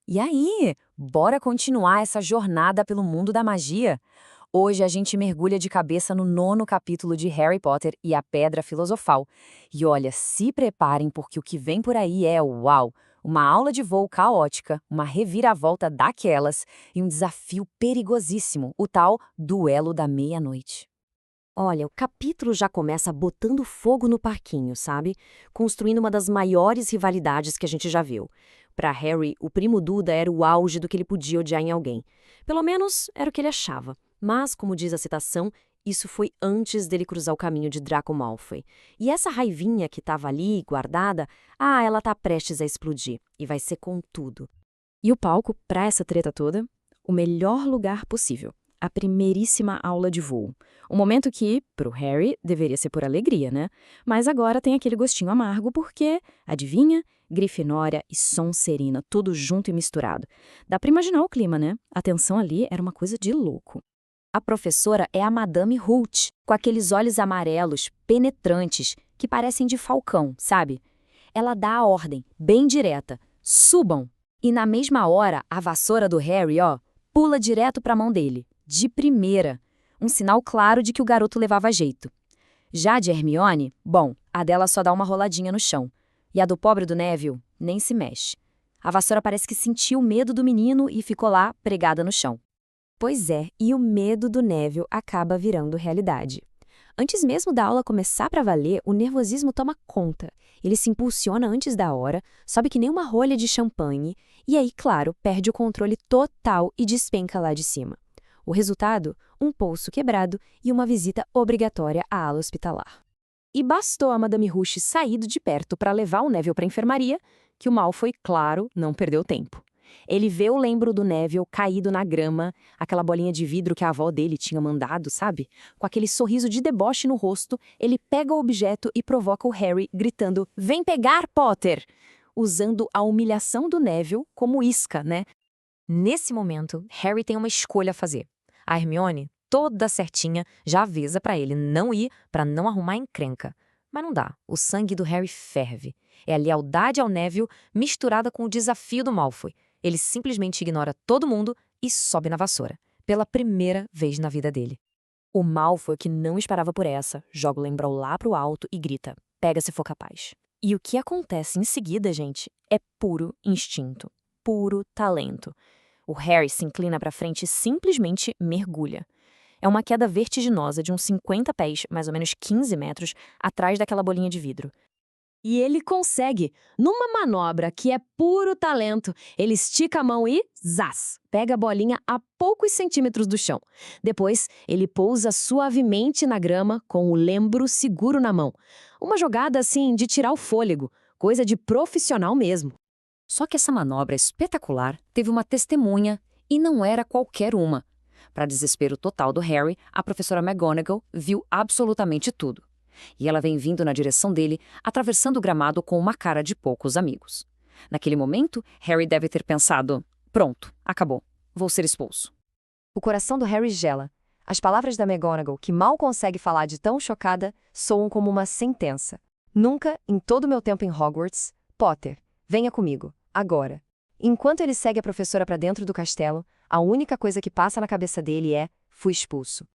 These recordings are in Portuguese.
E aí, bora continuar essa jornada pelo mundo da magia? Hoje a gente mergulha de cabeça no nono capítulo de Harry Potter e a Pedra Filosofal. E olha, se preparem porque o que vem por aí é uau! Uma aula de voo caótica, uma reviravolta daquelas e um desafio perigosíssimo, o tal Duelo da Meia-Noite. Olha, o capítulo já começa botando fogo no parquinho, sabe? Construindo uma das maiores rivalidades que a gente já viu. Para Harry, o primo Duda era o auge do que ele podia odiar em alguém. Pelo menos era o que ele achava. Mas, como diz a citação, isso foi antes dele cruzar o caminho de Draco Malfoy. E essa raivinha que estava ali, guardada, ela tá prestes a explodir. E vai ser com tudo. E o palco, para essa treta toda, o melhor lugar possível. A primeiríssima aula de voo. Um momento que, pro Harry, deveria ser por alegria, né? Mas agora tem aquele gostinho amargo porque, adivinha? Grifinória e Sonserina, tudo junto e misturado. Dá pra imaginar o clima, né? A tensão ali era uma coisa de louco. A professora é a Madame Holt, com aqueles olhos amarelos, penetrantes, que parecem de falcão, sabe? Ela dá a ordem, bem direta. Subam! E na mesma hora, a vassoura do Harry, pula direto pra mão dele. De primeira. Um sinal claro de que o garoto levava jeito. Já a de Hermione, bom, a dela só dá uma roladinha no chão. E a do pobre do Neville nem se mexe. A vassoura parece que sentiu o medo do menino e ficou lá, pregada no chão. Pois é, e o medo do Neville acaba virando realidade. Antes mesmo da aula começar para valer, o nervosismo toma conta. Ele se impulsiona antes da hora, sobe que nem uma rolha de champanhe, e aí, claro, perde o controle total e despenca lá de cima. O resultado? Um pulso quebrado e uma visita obrigatória à ala hospitalar. E bastou a Madame Rush sair de perto para levar o Neville para a enfermaria, que o Malfoy, claro, não perdeu tempo. Ele vê o lembro do Neville caído na grama, aquela bolinha de vidro que a avó dele tinha mandado, sabe? Com aquele sorriso de deboche no rosto, ele pega o objeto e provoca o Harry, gritando: "Vem pegar, Potter!", usando a humilhação do Neville como isca, né? Nesse momento, Harry tem uma escolha a fazer. A Hermione, toda certinha, já avisa pra ele não ir pra não arrumar encrenca. Mas não dá, o sangue do Harry ferve. É a lealdade ao Neville misturada com o desafio do Malfoy. Ele simplesmente ignora todo mundo e sobe na vassoura, pela primeira vez na vida dele. O Malfoy, que não esperava por essa, joga o lembrol lá pro alto e grita: "Pega se for capaz". E o que acontece em seguida, gente, é puro instinto, puro talento. O Harry se inclina para frente e simplesmente mergulha. É uma queda vertiginosa de uns 50 pés, mais ou menos 15 metros, atrás daquela bolinha de vidro. E ele consegue! Numa manobra que é puro talento, ele estica a mão e, zás, pega a bolinha a poucos centímetros do chão. Depois, ele pousa suavemente na grama com o lembro seguro na mão. Uma jogada, assim, de tirar o fôlego, coisa de profissional mesmo. Só que essa manobra espetacular teve uma testemunha e não era qualquer uma. Para desespero total do Harry, a professora McGonagall viu absolutamente tudo. E ela vem vindo na direção dele, atravessando o gramado com uma cara de poucos amigos. Naquele momento, Harry deve ter pensado: pronto, acabou, vou ser expulso. O coração do Harry gela. As palavras da McGonagall, que mal consegue falar de tão chocada, soam como uma sentença. Nunca, em todo o meu tempo em Hogwarts, Potter, venha comigo, agora. Enquanto ele segue a professora para dentro do castelo, a única coisa que passa na cabeça dele é: fui expulso.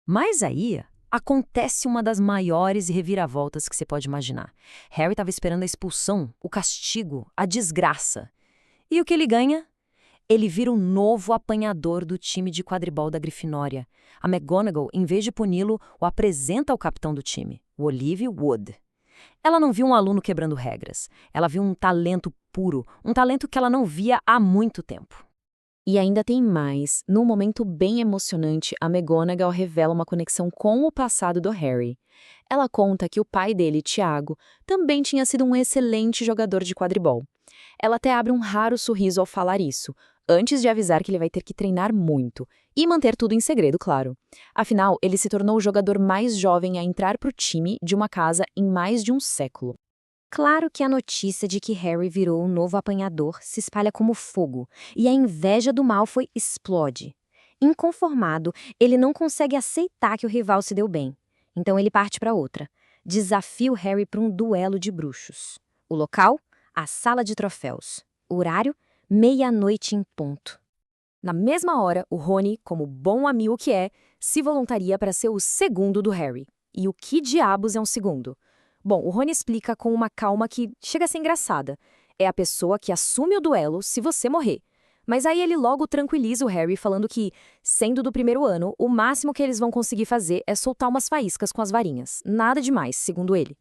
Mas aí acontece uma das maiores reviravoltas que você pode imaginar. Harry estava esperando a expulsão, o castigo, a desgraça. E o que ele ganha? Ele vira um novo apanhador do time de quadribol da Grifinória. A McGonagall, em vez de puni-lo, o apresenta ao capitão do time, o Olivia Wood. Ela não viu um aluno quebrando regras. Ela viu um talento puro, um talento que ela não via há muito tempo. E ainda tem mais. Num momento bem emocionante, a McGonagall revela uma conexão com o passado do Harry. Ela conta que o pai dele, Tiago, também tinha sido um excelente jogador de quadribol. Ela até abre um raro sorriso ao falar isso, antes de avisar que ele vai ter que treinar muito. E manter tudo em segredo, claro. Afinal, ele se tornou o jogador mais jovem a entrar para o time de uma casa em mais de um século. Claro que a notícia de que Harry virou um novo apanhador se espalha como fogo, e a inveja do Malfoy explode. Inconformado, ele não consegue aceitar que o rival se deu bem. Então ele parte para outra. Desafia o Harry para um duelo de bruxos. O local? A sala de troféus. O horário? meia-noite em ponto. Na mesma hora, o Rony, como bom amigo que é, se voluntaria para ser o segundo do Harry. E o que diabos é um segundo? Bom, o Rony explica com uma calma que chega a ser engraçada. É a pessoa que assume o duelo se você morrer. Mas aí ele logo tranquiliza o Harry falando que, sendo do primeiro ano, o máximo que eles vão conseguir fazer é soltar umas faíscas com as varinhas. Nada demais, segundo ele.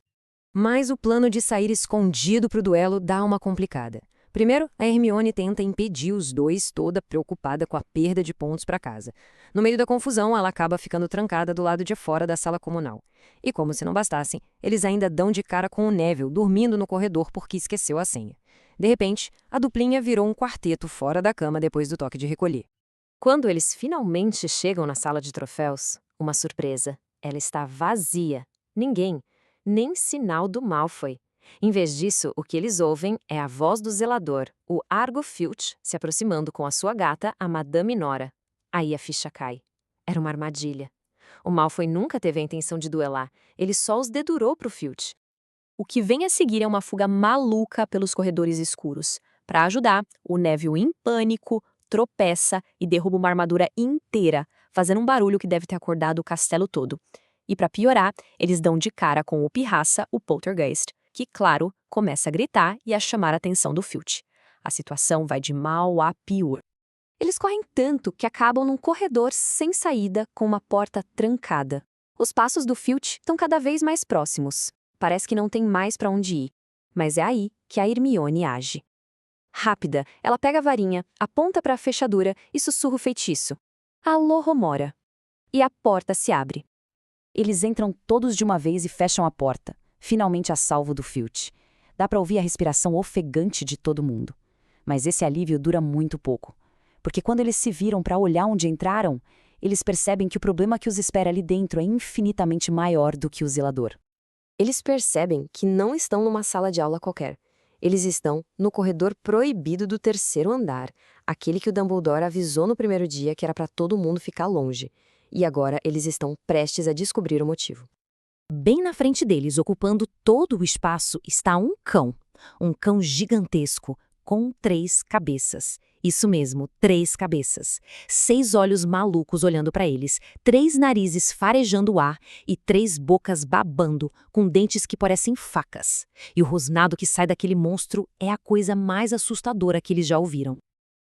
Mas o plano de sair escondido pro duelo dá uma complicada. Primeiro, a Hermione tenta impedir os dois, toda preocupada com a perda de pontos para casa. No meio da confusão, ela acaba ficando trancada do lado de fora da sala comunal. E como se não bastassem, eles ainda dão de cara com o Neville, dormindo no corredor porque esqueceu a senha. De repente, a duplinha virou um quarteto fora da cama depois do toque de recolher. Quando eles finalmente chegam na sala de troféus, uma surpresa. Ela está vazia. Ninguém. Nem sinal do Malfoy. Em vez disso, o que eles ouvem é a voz do zelador, o Argo Filch, se aproximando com a sua gata, a Madame Nora. Aí a ficha cai. Era uma armadilha. O Malfoy nunca teve a intenção de duelar, ele só os dedurou pro Filch. O que vem a seguir é uma fuga maluca pelos corredores escuros. Para ajudar, o Neville, em pânico, tropeça e derruba uma armadura inteira, fazendo um barulho que deve ter acordado o castelo todo. E para piorar, eles dão de cara com o Pirraça, o Poltergeist, que, claro, começa a gritar e a chamar a atenção do Filch. A situação vai de mal a pior. Eles correm tanto que acabam num corredor sem saída com uma porta trancada. Os passos do Filch estão cada vez mais próximos. Parece que não tem mais para onde ir. Mas é aí que a Hermione age. Rápida, ela pega a varinha, aponta para a fechadura e sussurra o feitiço. Alô, Romora. E a porta se abre. Eles entram todos de uma vez e fecham a porta, finalmente a salvo do Filch. Dá para ouvir a respiração ofegante de todo mundo. Mas esse alívio dura muito pouco. Porque quando eles se viram para olhar onde entraram, eles percebem que o problema que os espera ali dentro é infinitamente maior do que o zelador. Eles percebem que não estão numa sala de aula qualquer. Eles estão no corredor proibido do terceiro andar, aquele que o Dumbledore avisou no primeiro dia que era para todo mundo ficar longe. E agora eles estão prestes a descobrir o motivo. Bem na frente deles, ocupando todo o espaço, está um cão gigantesco, com 3 cabeças. Isso mesmo, 3 cabeças. 6 olhos malucos olhando para eles, 3 narizes farejando o ar e 3 bocas babando, com dentes que parecem facas. E o rosnado que sai daquele monstro é a coisa mais assustadora que eles já ouviram.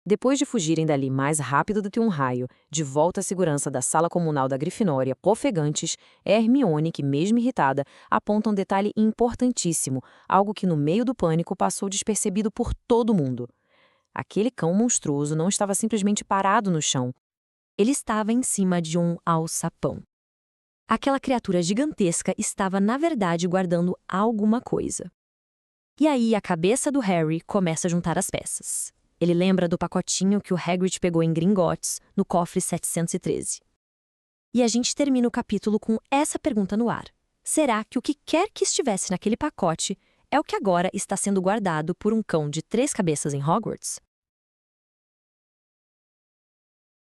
Depois de fugirem dali mais rápido do que um raio, de volta à segurança da sala comunal da Grifinória, ofegantes, é Hermione que, mesmo irritada, aponta um detalhe importantíssimo, algo que no meio do pânico passou despercebido por todo mundo. Aquele cão monstruoso não estava simplesmente parado no chão. Ele estava em cima de um alçapão. Aquela criatura gigantesca estava, na verdade, guardando alguma coisa. E aí a cabeça do Harry começa a juntar as peças. Ele lembra do pacotinho que o Hagrid pegou em Gringotts, no cofre 713. E a gente termina o capítulo com essa pergunta no ar. Será que o que quer que estivesse naquele pacote é o que agora está sendo guardado por um cão de 3 cabeças em Hogwarts?